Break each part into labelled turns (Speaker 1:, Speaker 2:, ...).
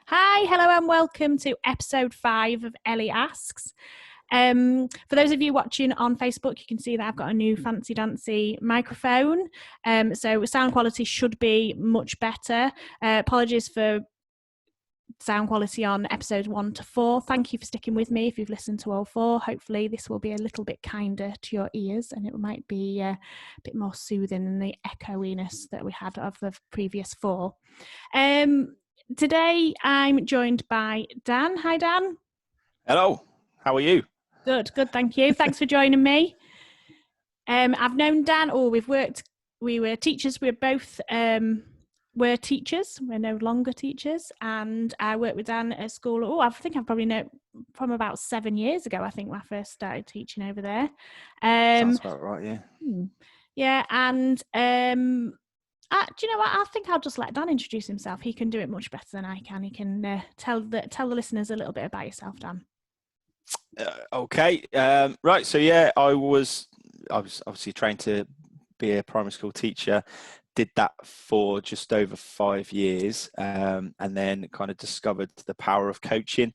Speaker 1: Hi, hello, and welcome to episode 5 of Ellie Asks. For those of you watching on Facebook, you can see that I've got a new fancy dancy microphone. So sound quality should be much better. Apologies for sound quality on episodes 1 to 4. Thank you for sticking with me if you've listened to all 4. Hopefully this will be a little bit kinder to your ears and it might be a bit more soothing than the echoiness that we had of the previous 4. Today I'm joined by Dan. Hi, Dan.
Speaker 2: Hello. How are you?
Speaker 1: Good, thank you. Thanks for joining me. I've known Dan, we were teachers, we're both we're teachers, we're no longer teachers, and I worked with Dan at school, I think I've probably known from about 7 years ago, I think, when I first started teaching over there.
Speaker 2: Sounds about right, yeah.
Speaker 1: Yeah, and do you know what? I think I'll just let Dan introduce himself. He can do it much better than I can. He can tell the listeners a little bit about yourself, Dan.
Speaker 2: Okay. Right. So yeah, I was obviously trained to be a primary school teacher. Did that for just over 5 years, and then kind of discovered the power of coaching.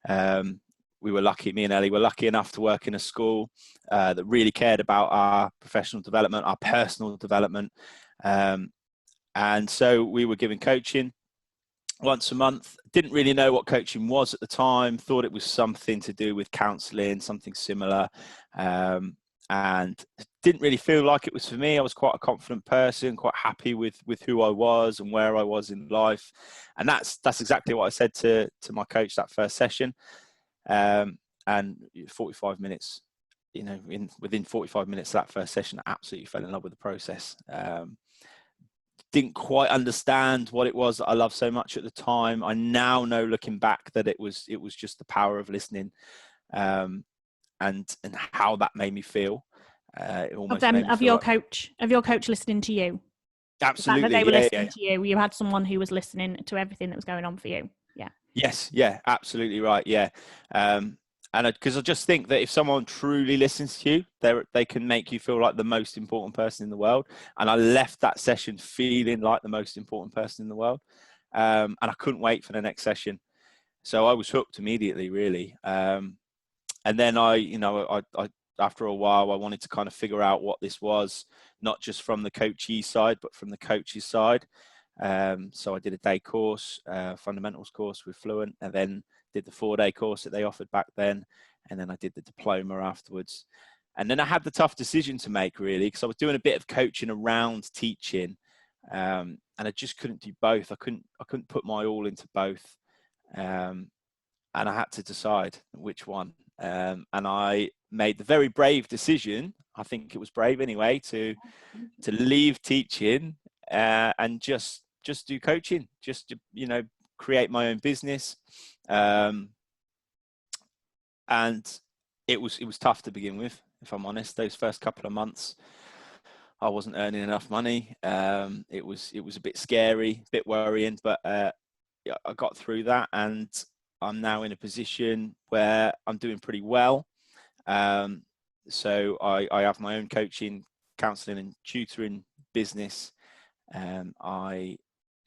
Speaker 2: We were lucky, me and Ellie were lucky enough to work in a school that really cared about our professional development, our personal development. And so we were given coaching once a month. Didn't really know what coaching was at the time, thought it was something to do with counselling, something similar, and didn't really feel like it was for me. I was quite a confident person, quite happy with who I was and where I was in life. And that's exactly what I said to my coach that first session. And 45 minutes, within 45 minutes of that first session, I absolutely fell in love with the process. Didn't quite understand what it was that I loved so much at the time. I now know, looking back, that it was just the power of listening, and how that made me feel. It almost made me
Speaker 1: of
Speaker 2: feel
Speaker 1: your
Speaker 2: like...
Speaker 1: coach listening to you.
Speaker 2: Absolutely,
Speaker 1: that they were listening to you. You had someone who was listening to everything that was going on for you. Yeah.
Speaker 2: Yes. Yeah. Absolutely right. Yeah. And because I just think that if someone truly listens to you, they can make you feel like the most important person in the world. And I left that session feeling like the most important person in the world. And I couldn't wait for the next session. So I was hooked immediately, really. And then I after a while, I wanted to kind of figure out what this was, not just from the coachee side, but from the coach's side. So I did a day course, fundamentals course with Fluent, and then did the 4-day course that they offered back then. And then I did the diploma afterwards. And then I had the tough decision to make, really, because I was doing a bit of coaching around teaching. And I just couldn't do both. I couldn't put my all into both. And I had to decide which one. And I made the very brave decision, I think it was brave anyway, to leave teaching and just do coaching, just to, create my own business. And it was tough to begin with, if I'm honest. Those first couple of months, I wasn't earning enough money. It was a bit scary, a bit worrying, but I got through that, and I'm now in a position where I'm doing pretty well. So I have my own coaching, counselling and tutoring business. I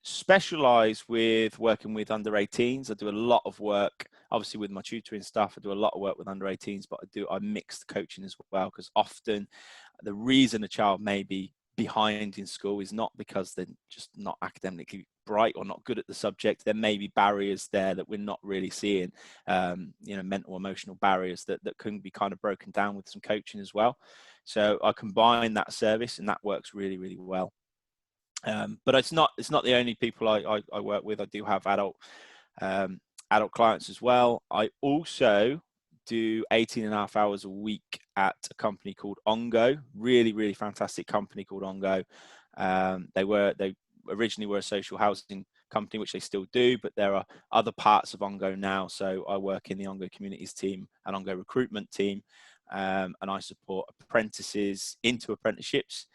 Speaker 2: specialise with working with under 18s. I do a lot of work, obviously, with my tutoring stuff. I do a lot of work with under 18s, but I mix the coaching as well, because often the reason a child may be behind in school is not because they're just not academically bright or not good at the subject. There may be barriers there that we're not really seeing, mental, emotional barriers that can be kind of broken down with some coaching as well. So I combine that service, and that works really, really well. But it's not the only people I work with. I do have adult clients as well. I also do 18.5 hours a week at a company called Ongo. Really, really fantastic company called Ongo. They originally were a social housing company, which they still do, but there are other parts of Ongo now. So I work in the Ongo communities team and Ongo recruitment team, and I support apprentices into apprenticeships.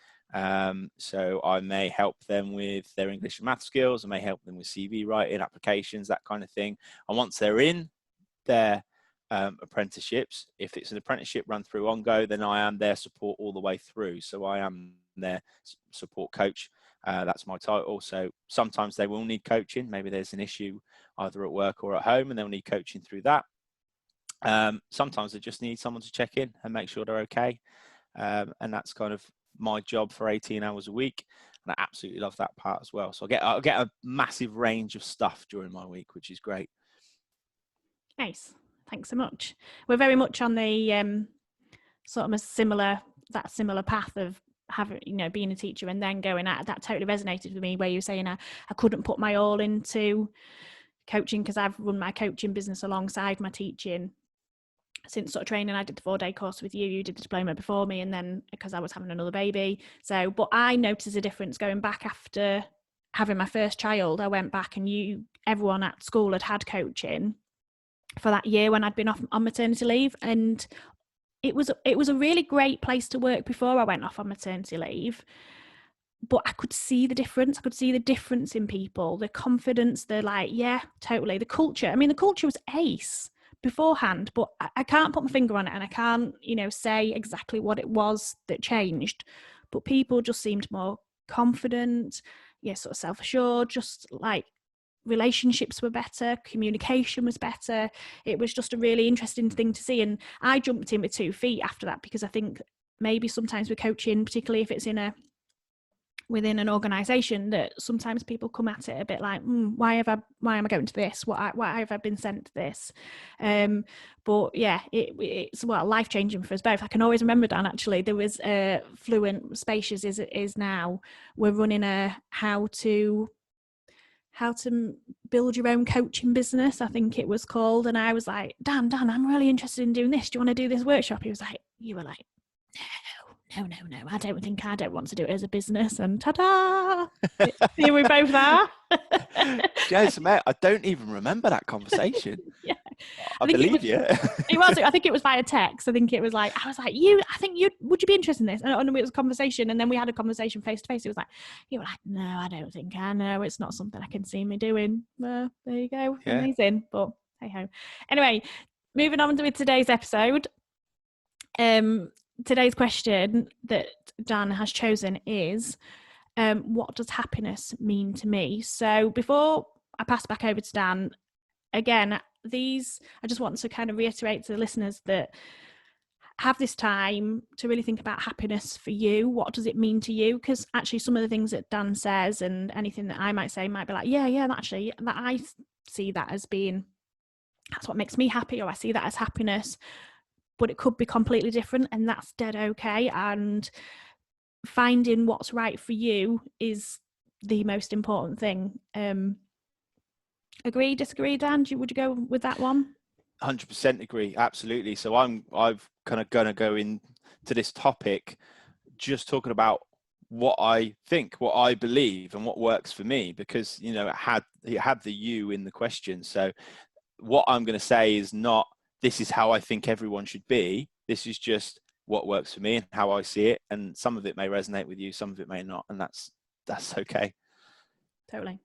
Speaker 2: So I may help them with their English and math skills. I may help them with CV writing, applications, that kind of thing. And once they're in their apprenticeships, if it's an apprenticeship run through Ongo, then I am their support all the way through. So I am their support coach That's my title. So sometimes they will need coaching. Maybe there's an issue either at work or at home, and they'll need coaching through that. Sometimes they just need someone to check in and make sure they're okay. And that's kind of my job for 18 hours a week. And I absolutely love that part as well. So I get a massive range of stuff during my week, which is great.
Speaker 1: Nice. Thanks so much. We're very much on the sort of a similar path of having, being a teacher and then going at that. Totally resonated with me where you were saying I couldn't put my all into coaching because I've run my coaching business alongside my teaching since sort of training. I did the 4-day course with you did the diploma before me, and then because I was having another baby. So, but I noticed a difference going back after having my first child. I went back and everyone at school had coaching for that year when I'd been off on maternity leave, and it was a really great place to work before I went off on maternity leave. But I could see the difference. I could see the difference in people, the confidence, the yeah, totally. The culture. I mean, the culture was ace beforehand, but I can't put my finger on it, and I can't, say exactly what it was that changed. But people just seemed more confident, sort of self-assured, just like relationships were better, communication was better. It was just a really interesting thing to see. And I jumped in with 2 feet after that, because I think maybe sometimes with coaching, particularly if it's within an organization, that sometimes people come at it a bit like, why am I going to this? Why have I been sent to this? But yeah, it's life-changing for us both. I can always remember, Dan, actually, there was Fluent, Spacious is now, we're running a how to build your own coaching business, I think it was called. And I was like, Dan, I'm really interested in doing this. Do you want to do this workshop? You were like, no, I don't want to do it as a business. And ta-da! Here we both are.
Speaker 2: Yes, mate, I don't even remember that conversation.
Speaker 1: Yeah.
Speaker 2: I believe you.
Speaker 1: It was. I think it was via text. I think it was like, I was like, would you be interested in this? And it was a conversation, and then we had a conversation face to face. It was like, you were like, no, I don't think I know. It's not something I can see me doing. There you go. Yeah. Amazing. But hey ho. Anyway, moving on with today's episode. Today's question that Dan has chosen is, what does happiness mean to me? So before I pass back over to Dan, again, I just want to kind of reiterate to the listeners that have this time to really think about happiness for you. What does it mean to you? Because actually some of the things that Dan says and anything that I might say might be like, yeah, actually, that I see that as being, that's what makes me happy, or I see that as happiness. But it could be completely different, and that's dead okay. And finding what's right for you is the most important thing. Agree, disagree, Dan? Would you go with that one?
Speaker 2: 100% agree, absolutely. So I've kind of going to go into this topic just talking about what I think, what I believe, and what works for me, because it had the you in the question. So what I'm going to say is not, this is how I think everyone should be. This is just what works for me and how I see it. And some of it may resonate with you, some of it may not. And that's okay.
Speaker 1: Totally.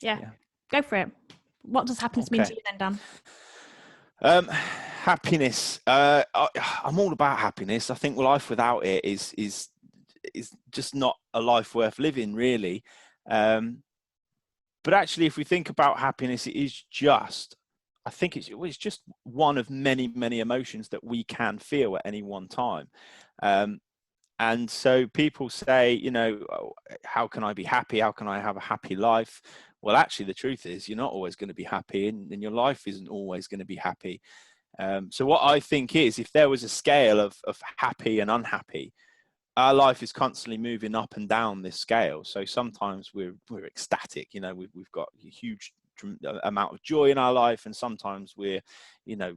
Speaker 1: Yeah. Go for it. What does happiness mean to you then, Dan?
Speaker 2: Happiness. I'm all about happiness. I think life without it is just not a life worth living, really. But actually, if we think about happiness, it is just, I think it's just one of many, many emotions that we can feel at any one time. And so people say, how can I be happy? How can I have a happy life? Well, actually, the truth is you're not always going to be happy, and your life isn't always going to be happy. So what I think is, if there was a scale of happy and unhappy, our life is constantly moving up and down this scale. So sometimes we're ecstatic, we've got a huge amount of joy in our life, and sometimes we're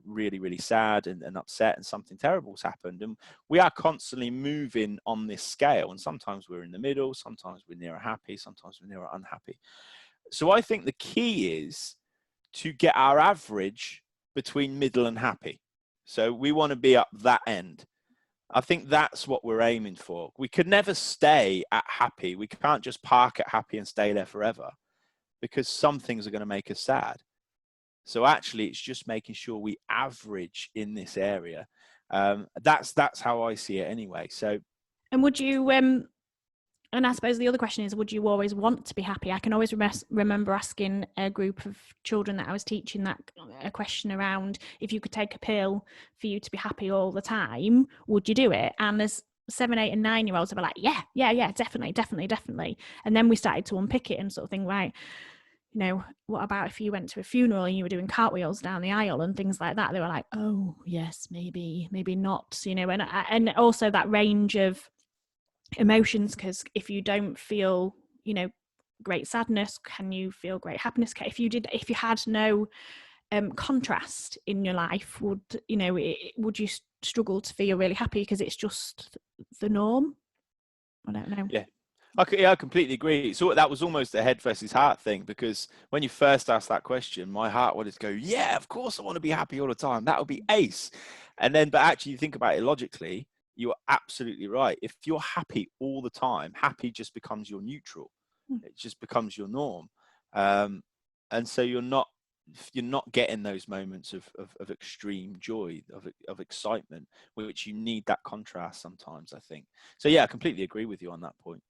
Speaker 2: really, really sad and upset, and something terrible's happened, and we are constantly moving on this scale. And sometimes we're in the middle, sometimes we're nearer happy, sometimes we're nearer unhappy. So I think the key is to get our average between middle and happy. So we want to be up that end. I think that's what we're aiming for. We could never stay at happy. We can't just park at happy and stay there forever, because some things are going to make us sad. So actually, it's just making sure we average in this area. That's how I see it anyway. So,
Speaker 1: and would you And I suppose the other question is, would you always want to be happy? I can always remember asking a group of children that I was teaching that a question around, if you could take a pill for you to be happy all the time, would you do it? And there's 7, 8 and 9-year-olds that were like, yeah, definitely. And then we started to unpick it and sort of think, right, you know, what about if you went to a funeral and you were doing cartwheels down the aisle and things like that? They were like, oh yes, maybe not, you know. And also that range of emotions, because if you don't feel, you know, great sadness, can you feel great happiness? If you had no contrast in your life, would you struggle to feel really happy because it's just the norm? I don't know.
Speaker 2: Yeah. I completely agree. So that was almost a head versus heart thing, because when you first asked that question, my heart wanted to go, yeah, of course I want to be happy all the time. That would be ace. And then, but actually you think about it logically, you are absolutely right. If you're happy all the time, happy just becomes your neutral. It just becomes your norm. And so you're not getting those moments of extreme joy, of excitement, which you need that contrast sometimes, I think. So yeah, I completely agree with you on that point.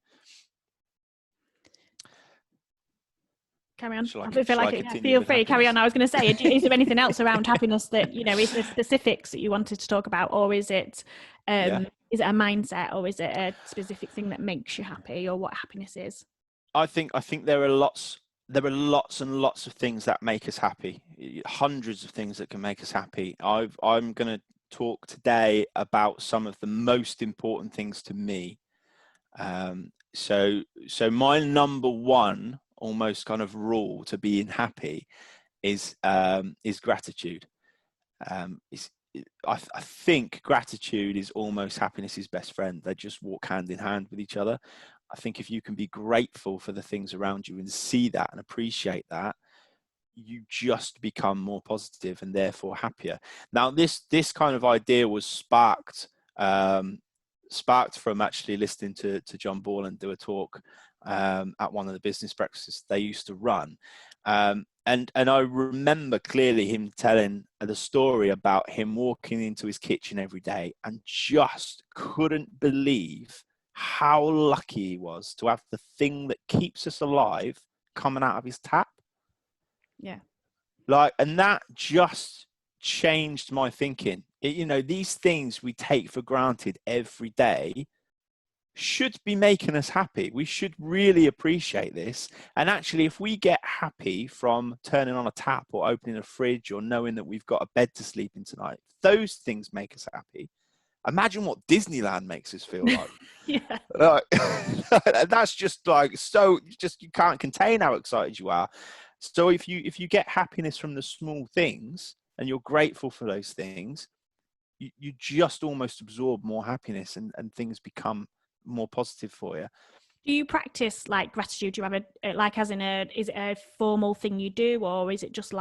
Speaker 1: Carry on.
Speaker 2: Feel
Speaker 1: free. Carry on. I was going to say, is there anything else around happiness that, you know, is there specifics that you wanted to talk about, or is it is it a mindset, or is it a specific thing that makes you happy, or what happiness is?
Speaker 2: I think there are lots and lots of things that make us happy. Hundreds of things that can make us happy. I'm going to talk today about some of the most important things to me. So my number one almost kind of rule to being happy is gratitude. I think gratitude is almost happiness's best friend. They just walk hand in hand with each other. I think if you can be grateful for the things around you and see that and appreciate that, you just become more positive and therefore happier. Now, this kind of idea was sparked from actually listening to John Borland do a talk at one of the business breakfasts they used to run. And I remember clearly him telling the story about him walking into his kitchen every day and just couldn't believe how lucky he was to have the thing that keeps us alive coming out of his tap.
Speaker 1: Yeah.
Speaker 2: And that just changed my thinking. These things we take for granted every day should be making us happy. We should really appreciate this. And actually, if we get happy from turning on a tap or opening a fridge or knowing that we've got a bed to sleep in tonight, those things make us happy. Imagine what Disneyland makes us feel like.
Speaker 1: Yeah.
Speaker 2: That's just you can't contain how excited you are. So if you get happiness from the small things and you're grateful for those things, you just almost absorb more happiness and things become more positive for you.
Speaker 1: Do you practice gratitude? Do you have is it a formal thing you do, or is it just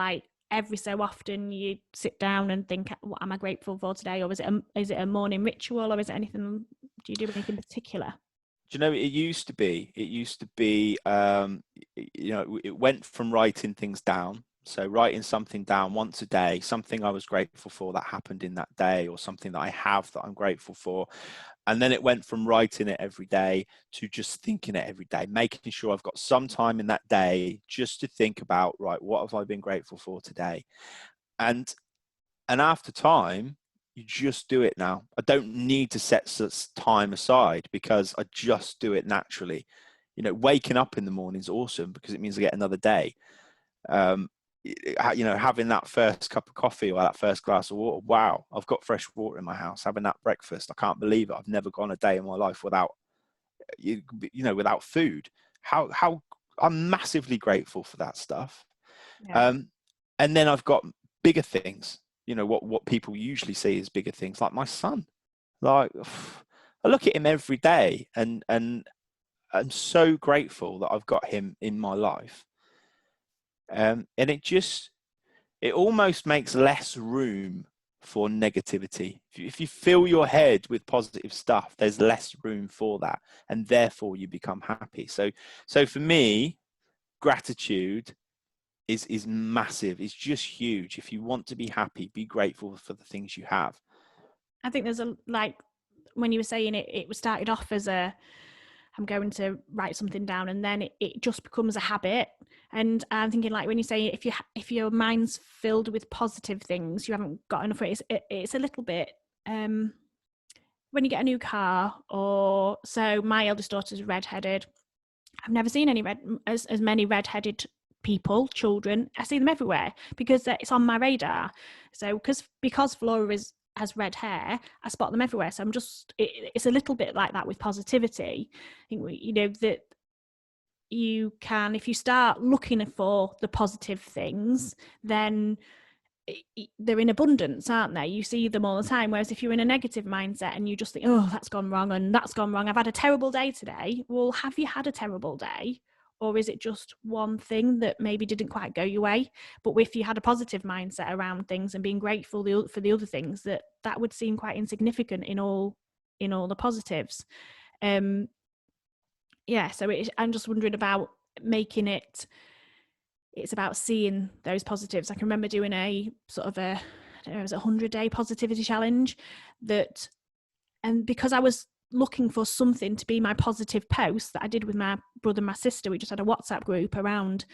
Speaker 1: every so often you sit down and think, what am I grateful for today? Or is it a morning ritual, or is it anything? Do you do anything particular?
Speaker 2: Do you know, it used to be, it went from writing things down. So writing something down once a day, something I was grateful for that happened in that day, or something that I have that I'm grateful for. And then it went from writing it every day to just thinking it every day, making sure I've got some time in that day just to think about, right, what have I been grateful for today? And after time, you just do it now. I don't need to set such time aside because I just do it naturally. Waking up in the morning is awesome because it means I get another day. Having that first cup of coffee or that first glass of water, wow, I've got fresh water in my house. Having that breakfast, I can't believe it. I've never gone a day in my life without food. How I'm massively grateful for that stuff.
Speaker 1: Yeah.
Speaker 2: And then I've got bigger things, what people usually see as bigger things, like my son. I look at him every day and I'm so grateful that I've got him in my life. And it almost makes less room for negativity. If you fill your head with positive stuff, there's less room for that, and therefore you become happy. So for me, gratitude is massive. It's just huge. If you want to be happy, be grateful for the things you have.
Speaker 1: I think there's when you were saying it started off as I'm going to write something down, and then it just becomes a habit. And I'm thinking, like, when you say if your mind's filled with positive things, you haven't got enough. It's a little bit when you get a new car, or so my eldest daughter's redheaded. I've never seen as many redheaded children. I see them everywhere because it's on my radar. So because Flora has red hair, I spot them everywhere. So it's a little bit like that with positivity. I think that you can, if you start looking for the positive things, then they're in abundance, aren't they? You see them all the time. Whereas if you're in a negative mindset and you just think, oh, that's gone wrong and that's gone wrong, I've had a terrible day today. Well, have you had a terrible day? Or is it just one thing that maybe didn't quite go your way? But if you had a positive mindset around things and being grateful for the other things, that would seem quite insignificant in all the positives. So I'm just wondering about making it. It's about seeing those positives. I can remember doing a sort of it was a 100-day positivity challenge and because I was looking for something to be my positive post that I did with my brother and my sister, we just had a WhatsApp group around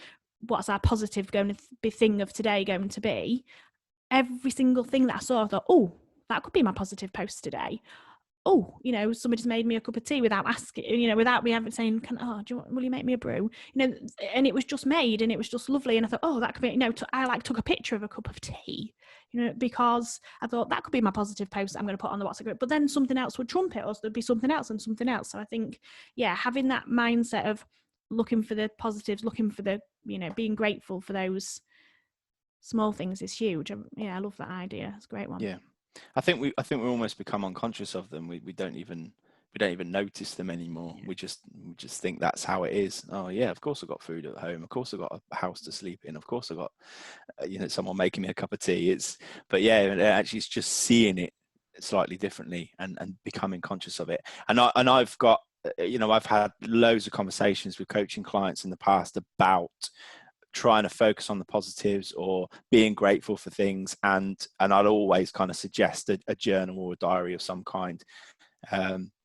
Speaker 1: what's our positive thing of today going to be. Every single thing that I saw, I thought, oh, that could be my positive post today. Oh, somebody's made me a cup of tea without asking, without me having saying, will you make me a brew? And it was just made and it was just lovely. And I thought, oh, that could be, I took a picture of a cup of tea, because I thought that could be my positive post I'm going to put on the WhatsApp group. But then something else would trump it, or there'd be something else and something else. So I think, having that mindset of looking for the positives, looking for the, being grateful for those small things is huge. I love that idea. It's a great one.
Speaker 2: Yeah. I think we almost become unconscious of them. We don't even notice them anymore. We just think that's how it is. Oh yeah, of course I've got food at home. Of course I've got a house to sleep in. Of course I've got someone making me a cup of tea. Actually it's just seeing it slightly differently and becoming conscious of it. And I've got I've had loads of conversations with coaching clients in the past about trying to focus on the positives or being grateful for things, and I'd always kind of suggest a journal or a diary of some kind,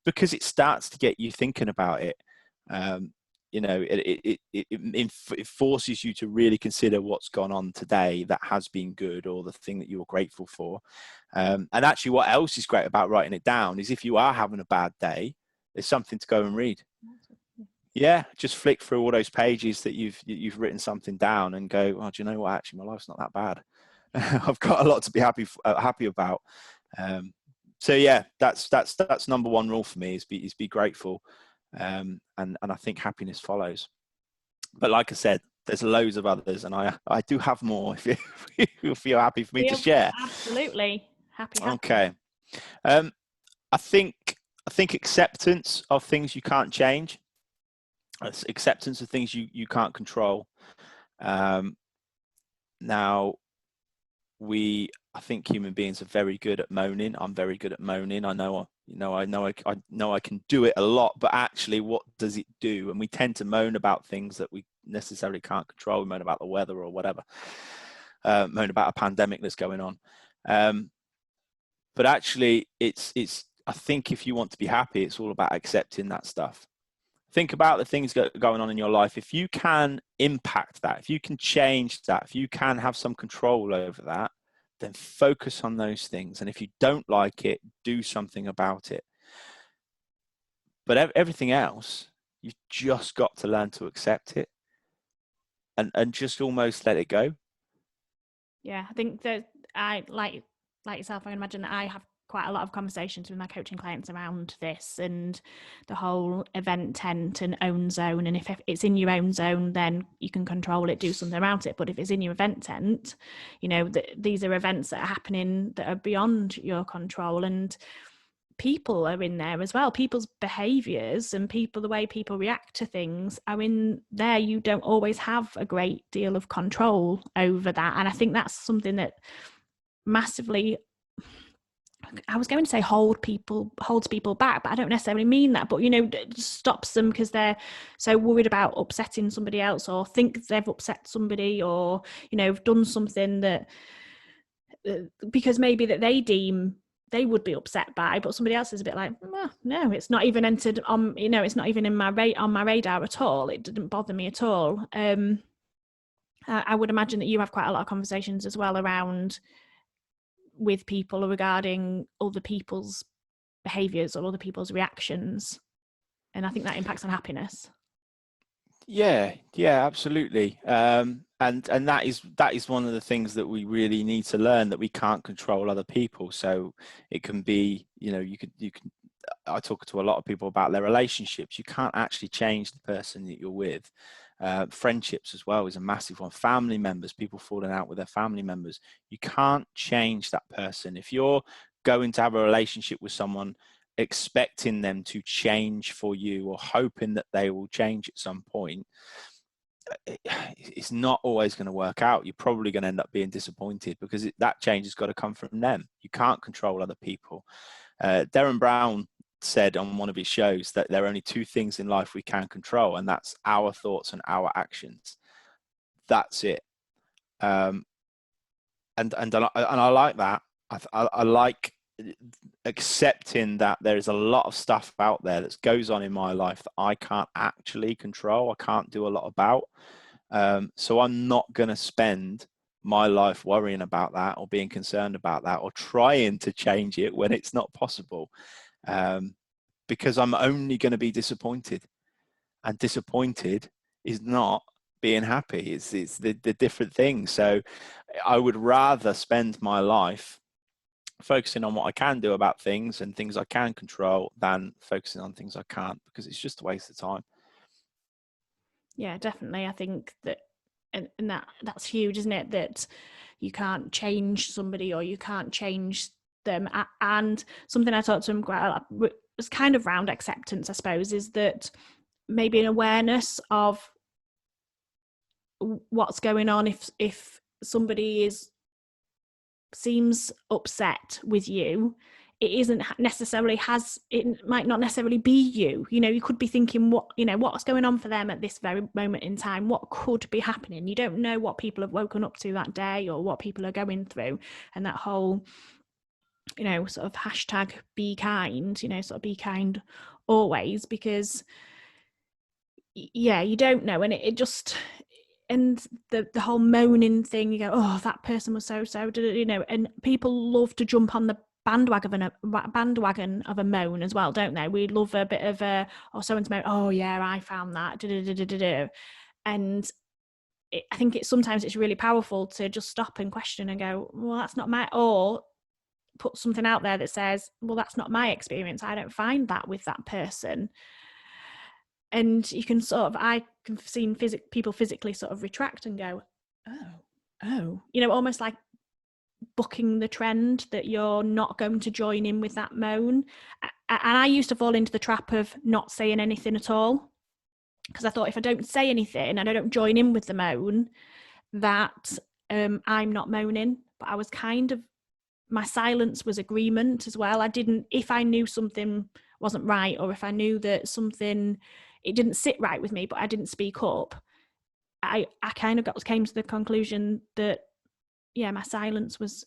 Speaker 2: because it starts to get you thinking about it. It forces you to really consider what's gone on today that has been good, or the thing that you're grateful for. And actually what else is great about writing it down is if you are having a bad day, there's something to go and read. Yeah, just flick through all those pages that you've written something down and go, oh, do you know what? Actually, my life's not that bad. I've got a lot to be happy about. So yeah, that's number one rule for me is be grateful, and I think happiness follows. But like I said, there's loads of others, and I do have more. If you're happy for me to share,
Speaker 1: absolutely happy.
Speaker 2: Okay, I think acceptance of things you can't change. Acceptance of things you can't control. Now, I think human beings are very good at moaning. I'm very good at moaning. I know I can do it a lot, but actually, what does it do? And we tend to moan about things that we necessarily can't control. We moan about the weather or whatever. Moan about a pandemic that's going on. But actually, it's. I think if you want to be happy, it's all about accepting that stuff. Think about the things going on in your life. If you can impact that, if you can change that, if you can have some control over that, then focus on those things. And if you don't like it, do something about it. But everything else, you've just got to learn to accept it and just almost let it go.
Speaker 1: Yeah, I think that I like yourself, I can imagine that I have quite a lot of conversations with my coaching clients around this and the whole event tent and own zone. And if it's in your own zone, then you can control it, do something about it. But if it's in your event tent, these are events that are happening that are beyond your control, and people are in there as well. People's behaviors and the way people react to things are in there. You don't always have a great deal of control over that. And I think that's something that massively, I was going to say holds people back, but I don't necessarily mean that, but stops them because they're so worried about upsetting somebody else, or think they've upset somebody, or done something that because maybe that they deem they would be upset by, but somebody else is a bit like, oh, no, it's not even entered on, it's not even in my on my radar at all. It didn't bother me at all. I would imagine that you have quite a lot of conversations as well around with people regarding other people's behaviours or other people's reactions, and I think that impacts on happiness.
Speaker 2: Yeah, absolutely. And that is one of the things that we really need to learn, that we can't control other people. So it can be, you can. I talk to a lot of people about their relationships. You can't actually change the person that you're with. Friendships as well is a massive one. Family members, people falling out with their family members. You can't change that person. If you're going to have a relationship with someone expecting them to change for you or hoping that they will change at some point, it's not always going to work out. You're probably going to end up being disappointed, because that change has got to come from them. You can't control other people. Derren Brown said on one of his shows that there are only two things in life we can control, and that's our thoughts and our actions. That's it. And I like that. I like accepting that there is a lot of stuff out there that goes on in my life that I can't actually control. I can't do a lot about. So I'm not going to spend my life worrying about that or being concerned about that or trying to change it when it's not possible, because I'm only going to be disappointed, and disappointed is not being happy. It's the different thing. So I would rather spend my life focusing on what I can do about things and things I can control than focusing on things I can't, because it's just a waste of time.
Speaker 1: Yeah, definitely. I think that, and that's huge, isn't it? That you can't change somebody or you can't change them. And something I talked to him quite a lot was kind of around acceptance, I suppose, is that maybe an awareness of what's going on. If somebody seems upset with you, it isn't necessarily it might not necessarily be you. You could be thinking, what's going on for them at this very moment in time? What could be happening? You don't know what people have woken up to that day or what people are going through. And that whole, sort of hashtag be kind, sort of be kind always, because you don't know. And it just, and the whole moaning thing, you go, oh, that person was so, and people love to jump on the bandwagon of a moan as well, don't they? We love a bit of someone's moan, oh yeah, I found that, and I think sometimes it's really powerful to just stop and question and go, well, that's not my, or put something out there that says, well, that's not my experience, I don't find that with that person. And you can I can see people physically sort of retract and go, oh, almost like bucking the trend that you're not going to join in with that moan. And I used to fall into the trap of not saying anything at all, because I thought if I don't say anything and I don't join in with the moan, that I'm not moaning. But I was my silence was agreement as well. if I knew something wasn't right, or if I knew that it didn't sit right with me, but I didn't speak up, I kind of came to the conclusion that, yeah, my silence was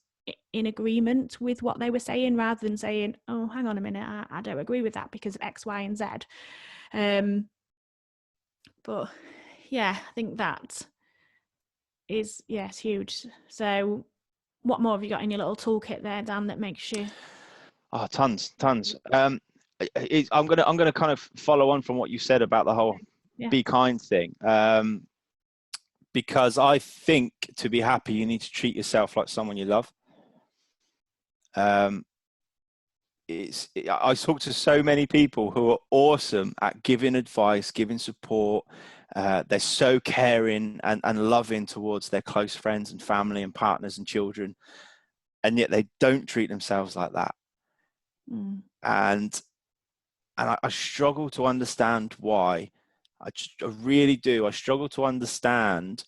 Speaker 1: in agreement with what they were saying, rather than saying, oh, hang on a minute, I don't agree with that because of X, Y, and Z. But yeah, I think that is, it's huge. So what more have you got in your little toolkit there, Dan, that makes you...
Speaker 2: Oh, tons. I'm gonna kind of follow on from what you said about the whole be kind thing, because I think to be happy you need to treat yourself like someone you love. I talk to so many people who are awesome at giving advice, giving support. They're so caring and loving towards their close friends and family and partners and children, and yet they don't treat themselves like that. And I struggle to understand why. I really do. I struggle to understand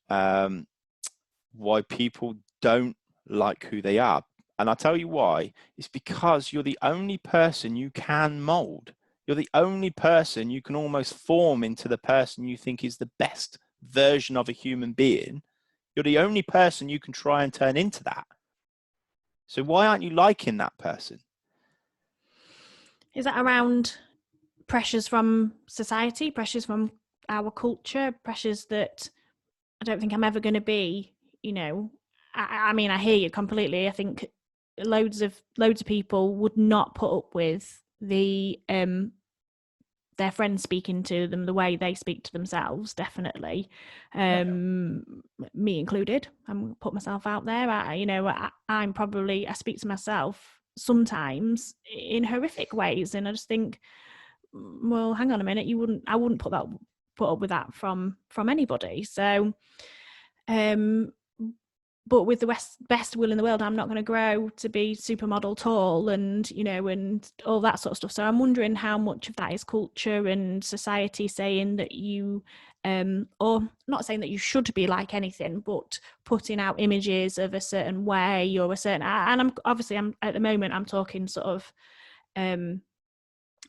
Speaker 2: why people don't like who they are. And I'll tell you why. It's because you're the only person you can mold. You're the only person you can almost form into the person you think is the best version of a human being. You're the only person you can try and turn into that. So why aren't you liking that person?
Speaker 1: Is that around pressures from society, pressures from our culture, pressures that I don't think I'm ever going to be, I mean, I hear you completely. I think loads of people would not put up with their friends speaking to them the way they speak to themselves, definitely. Me included. I'm put myself out there. I speak to myself sometimes in horrific ways, and I just think, well, hang on a minute, I wouldn't put up with that from anybody. So but with the best will in the world, I'm not going to grow to be supermodel tall and all that sort of stuff. So I'm wondering how much of that is culture and society saying that you or not saying that you should be like anything, but putting out images of a certain way or a certain, and I'm at the moment I'm talking sort of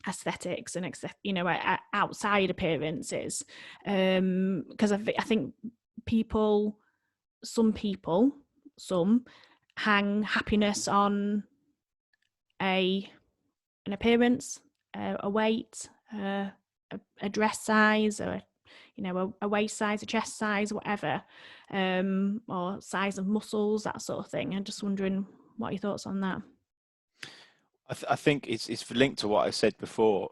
Speaker 1: aesthetics and outside appearances, because I think some hang happiness on an appearance, a weight, a dress size, or a waist size, a chest size, whatever, or size of muscles, that sort of thing. I'm just wondering what your thoughts on that.
Speaker 2: I think it's linked to what I said before.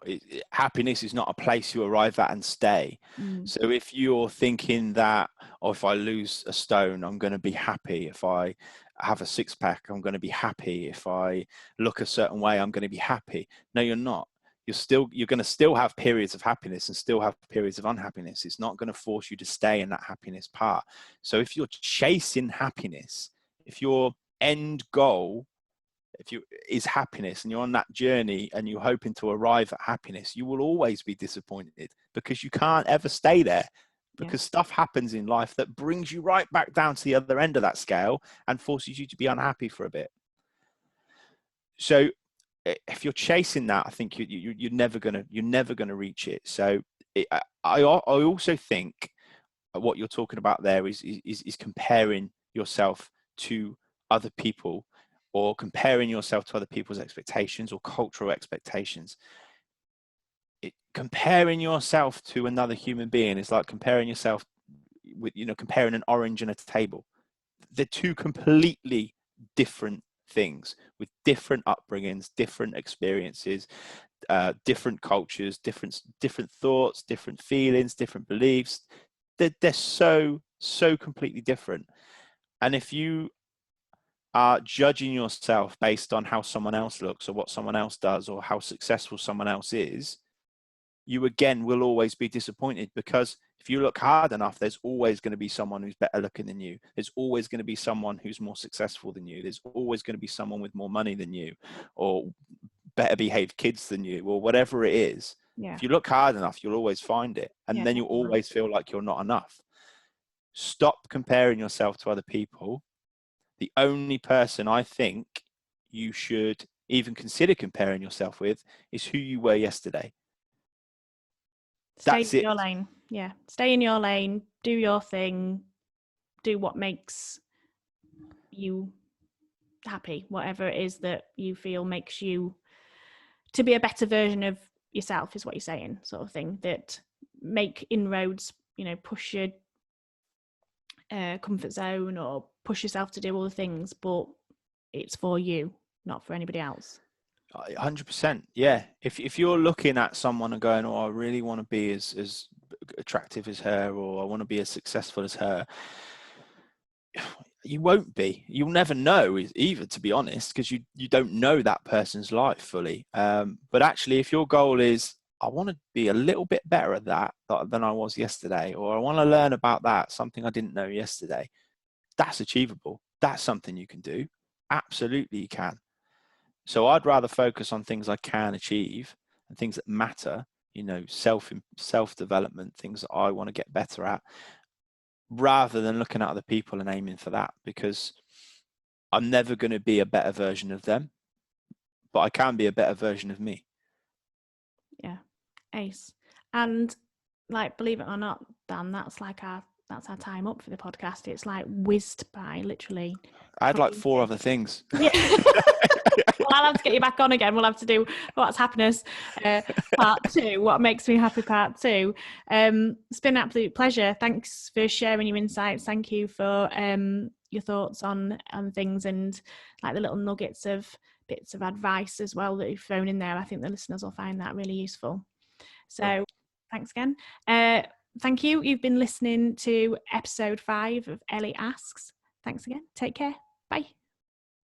Speaker 2: Happiness is not a place you arrive at and stay. So if you're thinking that, if I lose a stone, I'm going to be happy. If I have a six pack, I'm going to be happy. If I look a certain way, I'm going to be happy. No, you're not. You're going to still have periods of happiness and still have periods of unhappiness. It's not going to force you to stay in that happiness part. So if you're chasing happiness, if your end goal is happiness and you're on that journey and you're hoping to arrive at happiness, you will always be disappointed because you can't ever stay there, because stuff happens in life that brings you right back down to the other end of that scale and forces you to be unhappy for a bit. So if you're chasing that, I think you're never gonna reach it. So I also think what you're talking about there is comparing yourself to other people, or comparing yourself to other people's expectations or cultural expectations. Comparing yourself to another human being is like comparing yourself with, comparing an orange and a table. They're two completely different things with different upbringings, different experiences, different cultures, different thoughts, different feelings, different beliefs. They're so completely different. And if you are judging yourself based on how someone else looks or what someone else does or how successful someone else is, you again will always be disappointed, because if you look hard enough, there's always going to be someone who's better looking than you. There's always going to be someone who's more successful than you. There's always going to be someone with more money than you, or better behaved kids than you, or whatever it is. If you look hard enough, you'll always find it. And then you'll always feel like you're not enough. Stop comparing yourself to other people. The only person I think you should even consider comparing yourself with is who you were yesterday.
Speaker 1: Stay in your lane. Yeah. Stay in your lane. Do your thing. Do what makes you happy. Whatever it is that you feel makes you to be a better version of yourself, is what you're saying, sort of thing. That make inroads, push your comfort zone or push yourself to do all the things, but it's for you, not for anybody else.
Speaker 2: 100%. Yeah. If you're looking at someone and going, I really want to be as attractive as her, or I want to be as successful as her, you won't be. You'll never know either, to be honest, because you don't know that person's life fully. But actually, if your goal is, I want to be a little bit better at that than I was yesterday, or I want to learn about that, something I didn't know yesterday, that's achievable. That's something you can do. Absolutely you can. So I'd rather focus on things I can achieve and things that matter, self-development, things that I want to get better at, rather than looking at other people and aiming for that, because I'm never going to be a better version of them, but I can be a better version of me. Yeah.
Speaker 1: Ace. And believe it or not, Dan, that's our time up for the podcast. It's whizzed by, literally.
Speaker 2: I had like 4 other things.
Speaker 1: Yeah. Well, I'll have to get you back on again. We'll have to do What's Happiness part 2, What Makes Me Happy part 2. It's been an absolute pleasure. Thanks for sharing your insights. Thank you for your thoughts on things, and like the little nuggets of bits of advice as well that you've thrown in there. I think the listeners will find that really useful. So thanks again. Thank you. You've been listening to episode 5 of Ellie Asks. Thanks again. Take care. Bye.